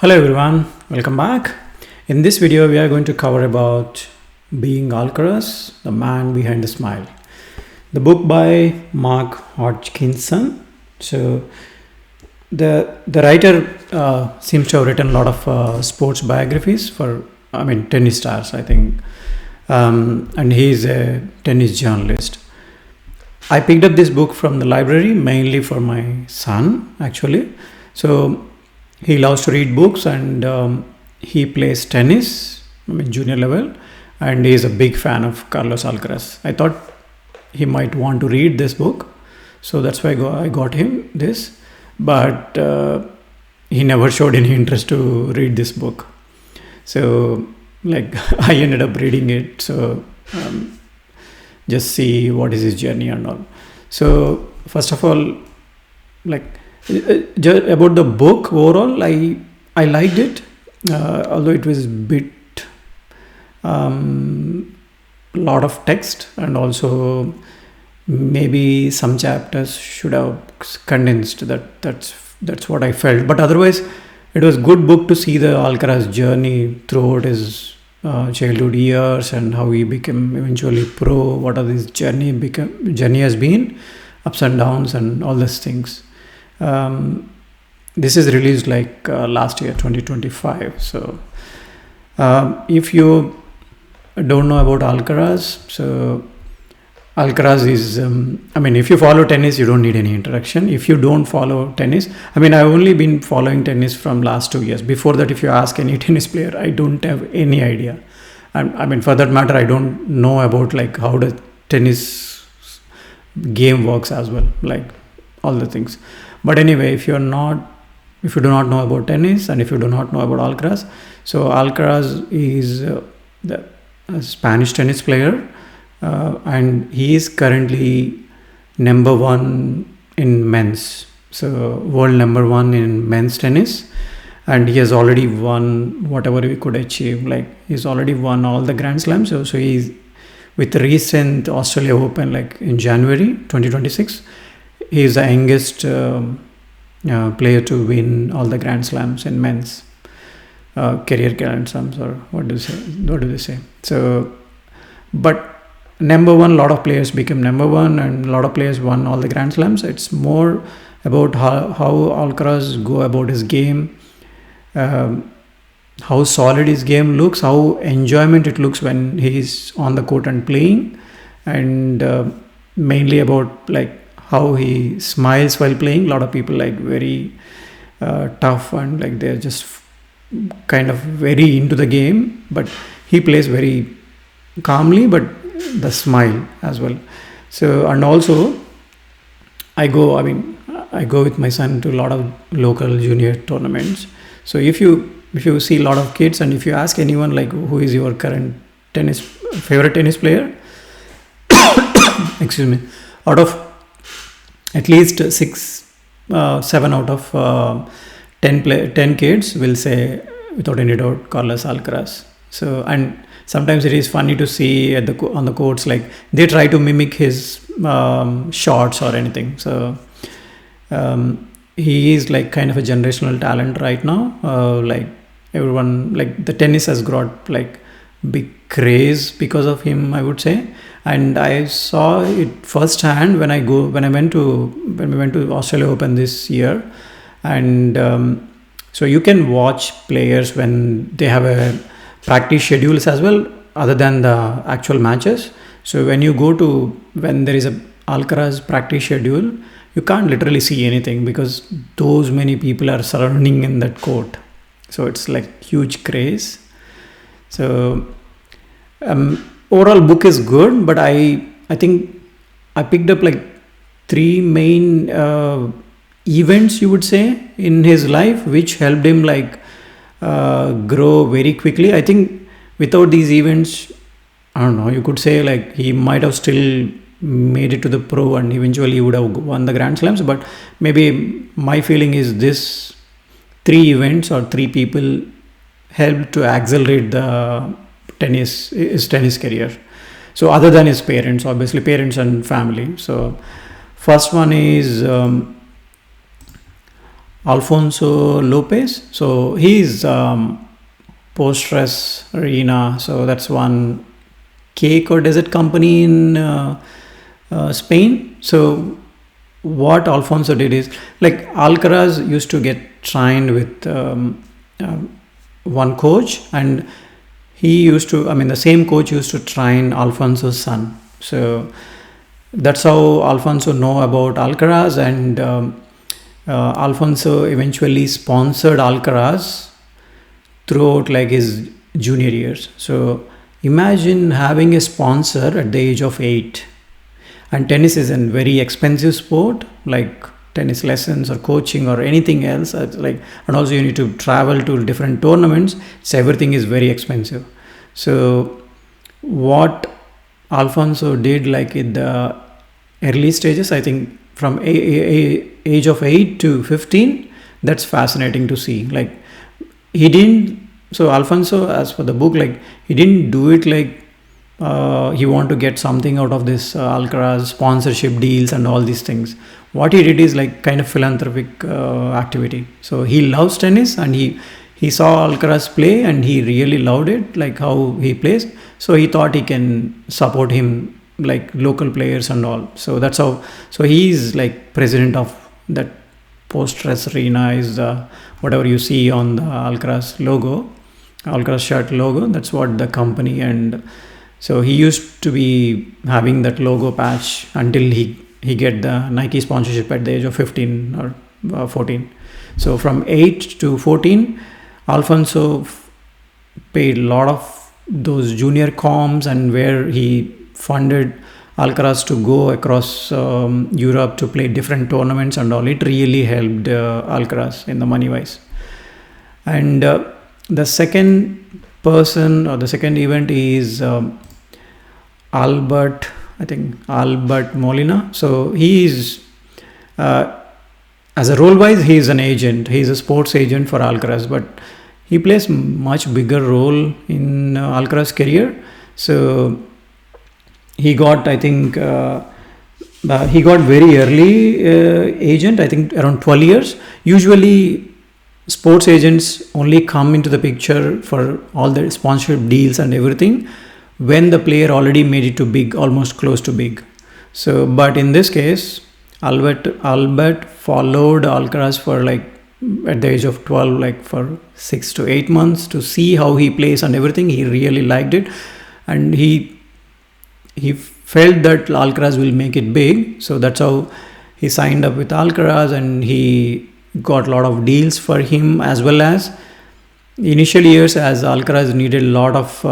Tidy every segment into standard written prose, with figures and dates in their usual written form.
Hello everyone, welcome back. In this video, we are going to cover about Being Alcaraz, the man behind the smile. The book by Mark Hodgkinson. So the writer seems to have written a lot of sports biographies for tennis stars, I think, and he is a tennis journalist. I picked up this book from the library mainly for my son, actually. So he loves to read books, and he plays tennis, junior level, and he is a big fan of Carlos Alcaraz. I thought he might want to read this book, so that's why I got him this. But he never showed any interest to read this book. So, I ended up reading it. So, just see what is his journey and all. So, first of all, about the book overall, I liked it, although it was a bit lot of text, and also maybe some chapters should have condensed. That's what I felt. But otherwise, it was good book to see the Alcaraz journey throughout his childhood years and how he became eventually pro. What are his journey has been, ups and downs, and all these things. This is released last year 2025. So if you don't know about Alcaraz, so Alcaraz is if you follow tennis, you don't need any introduction. If you don't follow tennis, I've only been following tennis from last 2 years. Before that, if you ask any tennis player, I don't have any idea. And for that matter, I don't know about how the tennis game works as well, all the things. But anyway, if you do not know about tennis, and if you do not know about Alcaraz, so Alcaraz is a Spanish tennis player, and he is currently number one in men's. So world number one in men's tennis, and he has already won whatever he could achieve. He's already won all the Grand Slams. So he's with the recent Australia Open, in January 2026. He is the youngest player to win all the Grand Slams in men's career Grand Slams, or what do they say? So, but number one, a lot of players became number one, and a lot of players won all the Grand Slams. It's more about how Alcaraz go about his game, how solid his game looks, how enjoyment it looks when he's on the court and playing, and mainly about how he smiles while playing. A lot of people very tough, and they're just kind of very into the game, but he plays very calmly, but the smile as well. So, and also I go with my son to a lot of local junior tournaments. So if you see a lot of kids, and if you ask anyone who is your current favorite tennis player, excuse me, out of at least 7 out of 10 kids will say without any doubt Carlos Alcaraz. So, and sometimes it is funny to see on the courts, they try to mimic his shots or anything. So he is kind of a generational talent right now. Everyone, the tennis has got big craze because of him, I would say. And I saw it firsthand when we went to Australia Open this year. And so you can watch players when they have a practice schedules as well, other than the actual matches. So when there is a Alcaraz practice schedule, you can't literally see anything because those many people are surrounding in that court. So it's huge craze. So overall book is good, but I think I picked up 3 main events, you would say, in his life, which helped him grow very quickly. I think without these events, I don't know, you could say he might have still made it to the pro, and eventually he would have won the Grand Slams. But maybe my feeling is this 3 events or 3 people helped to accelerate his tennis career. So other than his parents, obviously parents and family. So first one is Alfonso Lopez. So he's Postres Arena. So that's one cake or dessert company in Spain. So what Alfonso did is, like, Alcaraz used to get trained with one coach, and he used to, I mean, the same coach used to train Alfonso's son. So that's how Alfonso know about Alcaraz, and Alfonso eventually sponsored Alcaraz throughout like his junior years. So imagine having a sponsor at the age of 8. And tennis is a very expensive sport, like tennis lessons or coaching or anything else. Like, and also you need to travel to different tournaments. So everything is very expensive. So what Alfonso did, like in the early stages, I think from age of 8 to 15, that's fascinating to see. Like, he didn't, so Alfonso, as for the book, like, he didn't do it like he want to get something out of this Alcaraz sponsorship deals and all these things. What he did is like kind of philanthropic activity. So he loves tennis, and he saw Alcaraz play and he really loved it, like how he plays. So he thought he can support him, like local players and all. So that's how, so he's like president of that Postres Arena, is whatever you see on the Alcaraz logo, Alcaraz shirt logo, that's what the company. And so he used to be having that logo patch until he get the Nike sponsorship at the age of 15 or 14. So from 8 to 14, Alfonso paid a lot of those junior comps, and where he funded Alcaraz to go across Europe to play different tournaments and all. It really helped Alcaraz in the money wise. And the second person, or the second event, is Albert Molina. So he is, as a role wise, he is an agent. He is a sports agent for Alcaraz, but he plays much bigger role in Alcaraz's career. So he got, I think, he got very early agent, I think around 12 years. Usually sports agents only come into the picture for all the sponsorship deals and everything when the player already made it to big, almost close to big. So, but in this case, Albert followed Alcaraz for like at the age of 12, like for 6 to 8 months to see how he plays and everything. He really liked it, and he felt that Alcaraz will make it big. So that's how he signed up with Alcaraz, and he got a lot of deals for him, as well as initial years, as Alcaraz needed a lot of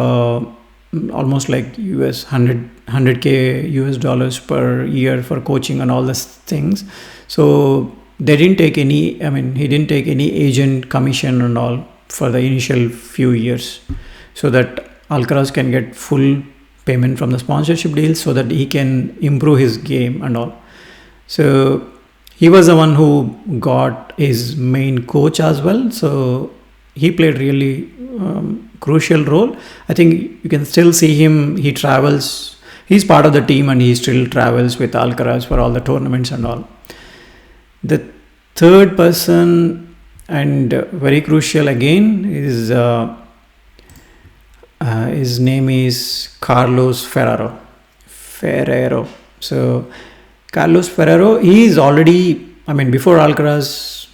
almost like US 100k US dollars per year for coaching and all these things. So they didn't take any, I mean, he didn't take any agent commission and all for the initial few years, so that Alcaraz can get full payment from the sponsorship deals, so that he can improve his game and all. So he was the one who got his main coach as well. So he played really crucial role. I think you can still see him. He travels. He's part of the team, and he still travels with Alcaraz for all the tournaments and all. The third person, and very crucial again, is his name is Carlos Ferrero. So Carlos Ferrero, he is already, I mean, before Alcaraz,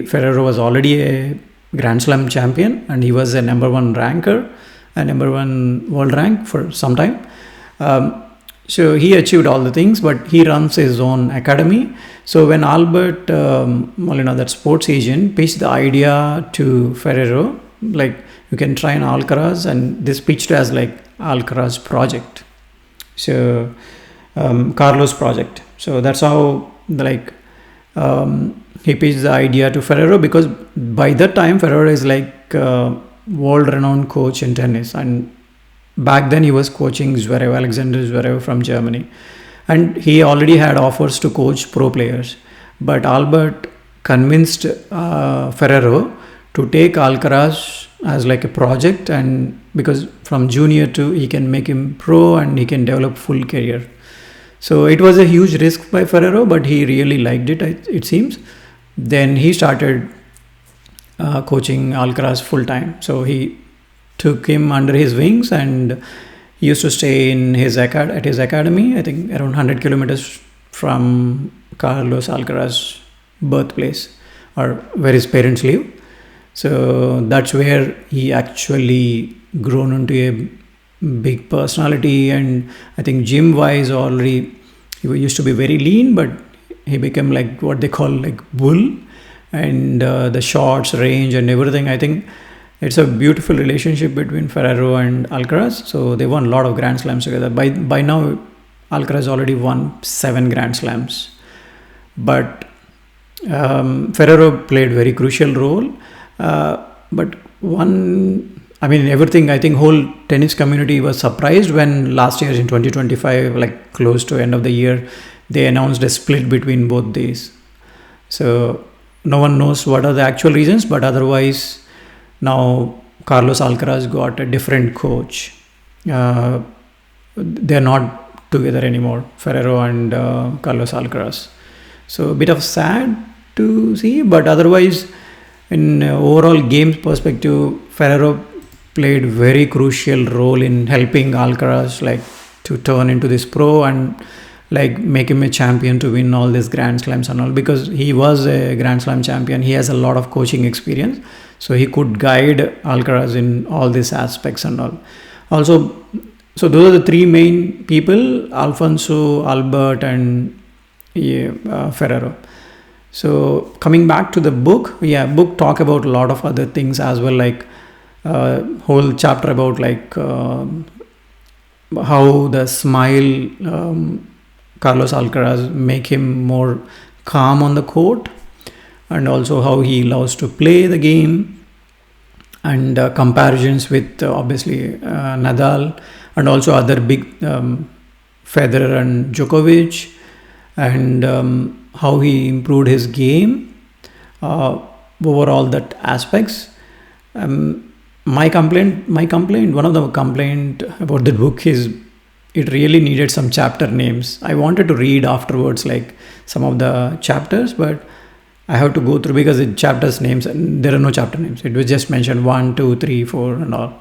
Ferrero was already a Grand Slam champion, and he was a number 1 ranker, a number 1 world rank for some time. So he achieved all the things, but he runs his own academy. So when Albert Molina, that sports agent, pitched the idea to Ferrero, like, you can try an Alcaraz, and this pitched as like Alcaraz project. So Carlos project. So that's how he pitched the idea to Ferrero, because by that time Ferrero is like world-renowned coach in tennis, and back then he was coaching Alexander Zverev from Germany, and he already had offers to coach pro players. But Albert convinced Ferrero to take Alcaraz as like a project, and because from junior to he can make him pro and he can develop full career. So it was a huge risk by Ferrero, but he really liked it, it seems. Then he started coaching Alcaraz full time. So he took him under his wings, and he used to stay in at his academy, I think around 100 kilometers from Carlos Alcaraz's birthplace, or where his parents live. So that's where he actually grown into a big personality. And I think gym wise already he used to be very lean, but he became like what they call like bull. And the shots range and everything, I think it's a beautiful relationship between Ferrero and Alcaraz. So they won a lot of Grand Slams together. By now Alcaraz already won 7 Grand Slams, but Ferrero played very crucial role. But everything, I think whole tennis community was surprised when last year in 2025, like close to end of the year, they announced a split between both these. So no one knows what are the actual reasons, but otherwise now Carlos Alcaraz got a different coach. They're not together anymore, Ferrero and Carlos Alcaraz. So a bit of sad to see, but otherwise in overall games perspective, Ferrero played very crucial role in helping Alcaraz like to turn into this pro and like make him a champion to win all these Grand Slams and all, because he was a Grand Slam champion. He has a lot of coaching experience, so he could guide Alcaraz in all these aspects and all. Also, so those are the 3 main people: Alfonso, Albert, and Ferrero. So coming back to the book, book talk about a lot of other things as well, like whole chapter about like how the smile Carlos Alcaraz make him more calm on the court, and also how he loves to play the game, and comparisons with obviously Nadal, and also other big Federer and Djokovic, and how he improved his game, overall that aspects. My complaint, one of the complaint about the book is it really needed some chapter names. I wanted to read afterwards like some of the chapters, but I have to go through because the chapters names, there are no chapter names. It was just mentioned 1, 2, 3, 4 and all.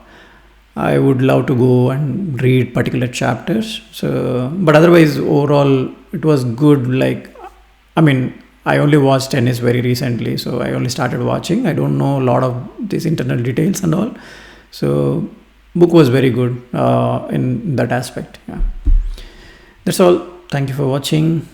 I would love to go and read particular chapters. So, but otherwise overall it was good. Like, I only watched tennis very recently, so I only started watching. I don't know a lot of these internal details and all. So book was very good in that aspect. Yeah. That's all. Thank you for watching.